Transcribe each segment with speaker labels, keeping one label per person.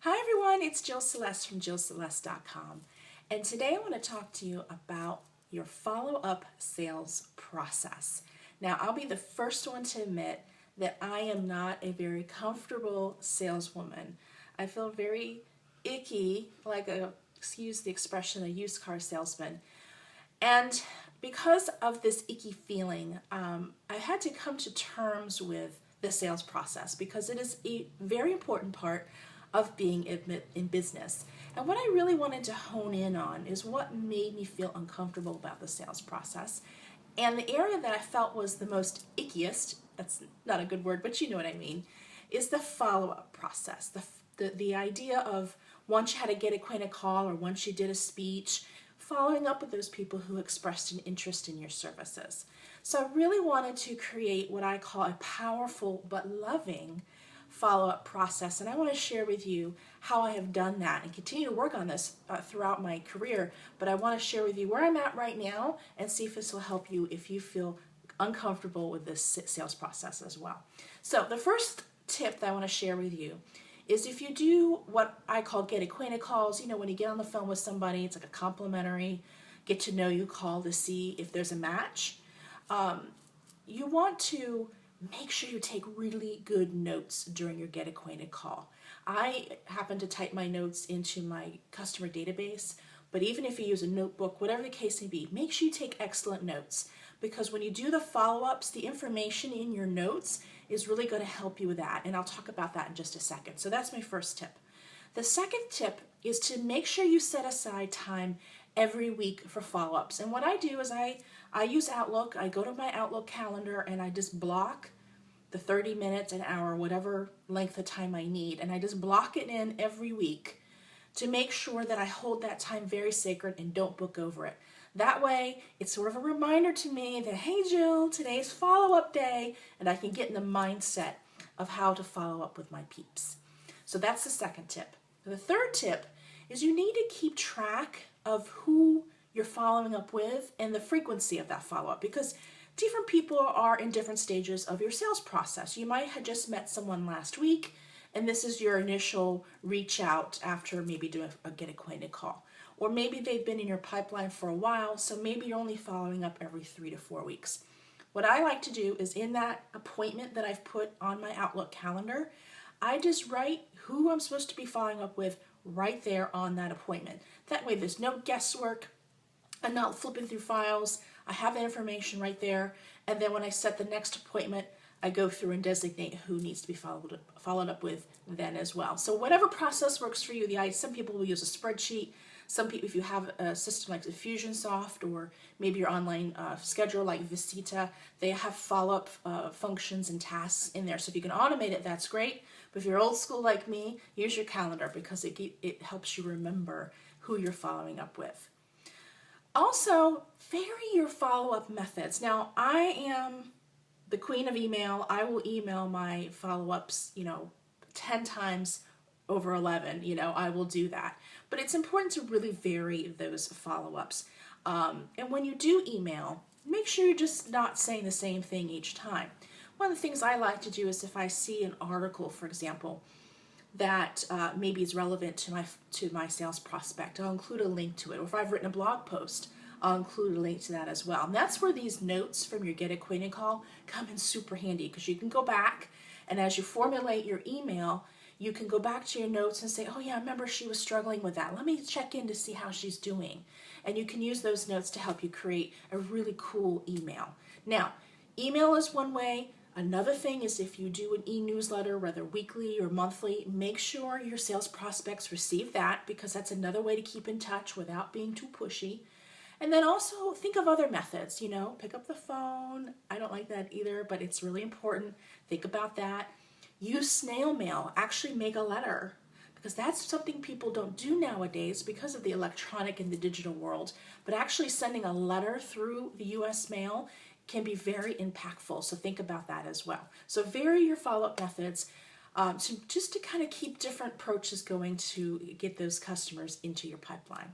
Speaker 1: Hi everyone, it's Jill Celeste from JillCeleste.com, and today I want to talk to you about your follow-up sales process. Now, I'll be the first one to admit that I am not a very comfortable saleswoman. I feel very icky, like excuse the expression, a used car salesman. And because of this icky feeling, I had to come to terms with the sales process because it is a very important part of being in business. And what I really wanted to hone in on is what made me feel uncomfortable about the sales process. And the area that I felt was the most ickiest, that's not a good word, but you know what I mean, is the follow-up process. The idea of once you had a get acquainted call or once you did a speech, following up with those people who expressed an interest in your services. So I really wanted to create what I call a powerful but loving follow-up process, and I want to share with you how I have done that and continue to work on this throughout my career. But I want to share with you where I'm at right now and see if this will help you if you feel uncomfortable with this sales process as well. So the first tip that I want to share with you is if you do what I call get acquainted calls, when you get on the phone with somebody, it's like a complimentary get to know you call to see if there's a match. You want to make sure you take really good notes during your get acquainted call. I happen to type my notes into my customer database, but even if you use a notebook, whatever the case may be, make sure you take excellent notes, because when you do the follow-ups, the information in your notes is really going to help you with that, and I'll talk about that in just a second. So that's my first tip. The second tip is to make sure you set aside time every week for follow-ups. And what I do is I use Outlook. I go to my Outlook calendar and I just block the 30 minutes, an hour, whatever length of time I need, and I just block it in every week to make sure that I hold that time very sacred and don't book over it. That way, it's sort of a reminder to me that, hey Jill, today's follow-up day, and I can get in the mindset of how to follow up with my peeps. So that's the second tip. The third tip is you need to keep track of who you're following up with and the frequency of that follow-up, because different people are in different stages of your sales process. You might have just met someone last week, and this is your initial reach out after maybe doing a get acquainted call. Or maybe they've been in your pipeline for a while, so maybe you're only following up every 3 to 4 weeks. What I like to do is in that appointment that I've put on my Outlook calendar, I just write who I'm supposed to be following up with right there on that appointment. That way there's no guesswork. I'm not flipping through files. I have the information right there, and then when I set the next appointment, I go through and designate who needs to be followed up with then as well. So whatever process works for you. Some people will use a spreadsheet. Some people, if you have a system like Infusionsoft or maybe your online scheduler like Visita, they have follow-up functions and tasks in there. So if you can automate it, that's great. But if you're old school like me, use your calendar because it helps you remember who you're following up with. Also, vary your follow-up methods. Now, I am the queen of email. I will email my follow-ups, 10 times over 11. I will do that. But it's important to really vary those follow-ups. And when you do email, make sure you're just not saying the same thing each time. One of the things I like to do is if I see an article, for example, that maybe is relevant to my sales prospect, I'll include a link to it. Or if I've written a blog post, I'll include a link to that as well. And that's where these notes from your get acquainted call come in super handy, because you can go back, and as you formulate your email, you can go back to your notes and say, oh yeah, I remember she was struggling with that. Let me check in to see how she's doing. And you can use those notes to help you create a really cool email. Now, email is one way. Another thing is if you do an e-newsletter, whether weekly or monthly, make sure your sales prospects receive that, because that's another way to keep in touch without being too pushy. And then also think of other methods, pick up the phone. I don't like that either, but it's really important. Think about that. Use snail mail. Actually make a letter, because that's something people don't do nowadays because of the electronic and the digital world. But actually sending a letter through the U.S. mail can be very impactful, so think about that as well. So vary your follow-up methods to kind of keep different approaches going to get those customers into your pipeline.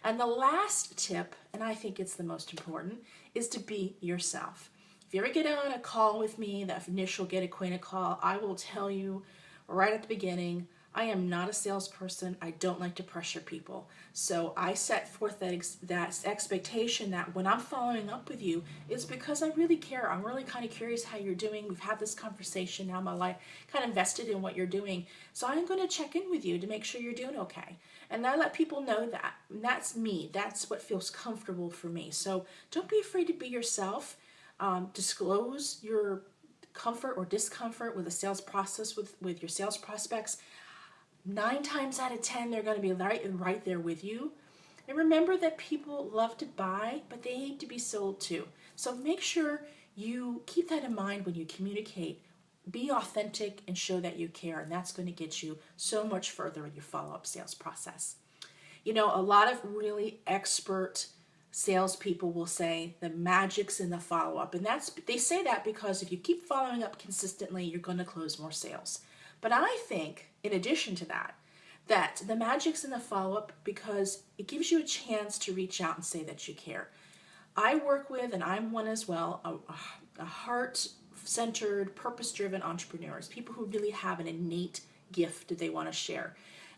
Speaker 1: And the last tip, and I think it's the most important, is to be yourself. If you ever get on a call with me, that initial get acquainted call, I will tell you right at the beginning, I am not a salesperson. I don't like to pressure people. So I set forth that expectation that when I'm following up with you, it's because I really care. I'm really kind of curious how you're doing. We've had this conversation. Now my life kind of invested in what you're doing. So I'm going to check in with you to make sure you're doing okay. And I let people know that. And that's me. That's what feels comfortable for me. So don't be afraid to be yourself. Disclose your comfort or discomfort with the sales process with your sales prospects. 9 times out of 10, they're going to be right there with you. And remember that people love to buy, but they need to be sold too. So make sure you keep that in mind when you communicate. Be authentic and show that you care, and that's going to get you so much further in your follow-up sales process. You know, a lot of really expert salespeople will say the magic's in the follow-up, and they say that because if you keep following up consistently, you're going to close more sales. But I think, in addition to that the magic's in the follow-up because it gives you a chance to reach out and say that you care. I work with, and I'm one as well, a heart-centered, purpose-driven entrepreneurs, people who really have an innate gift that they want to share.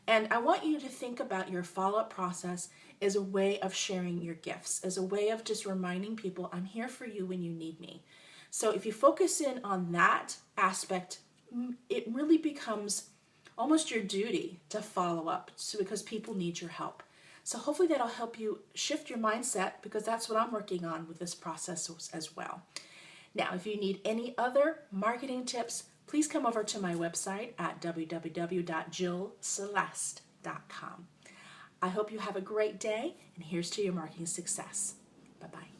Speaker 1: And I want you to think about your follow-up process as a way of sharing your gifts, as a way of just reminding people, I'm here for you when you need me. So if you focus in on that aspect, it really becomes almost your duty to follow up because people need your help. So hopefully that'll help you shift your mindset, because that's what I'm working on with this process as well. Now, if you need any other marketing tips, please come over to my website at www.jillceleste.com. I hope you have a great day, and here's to your marketing success. Bye-bye.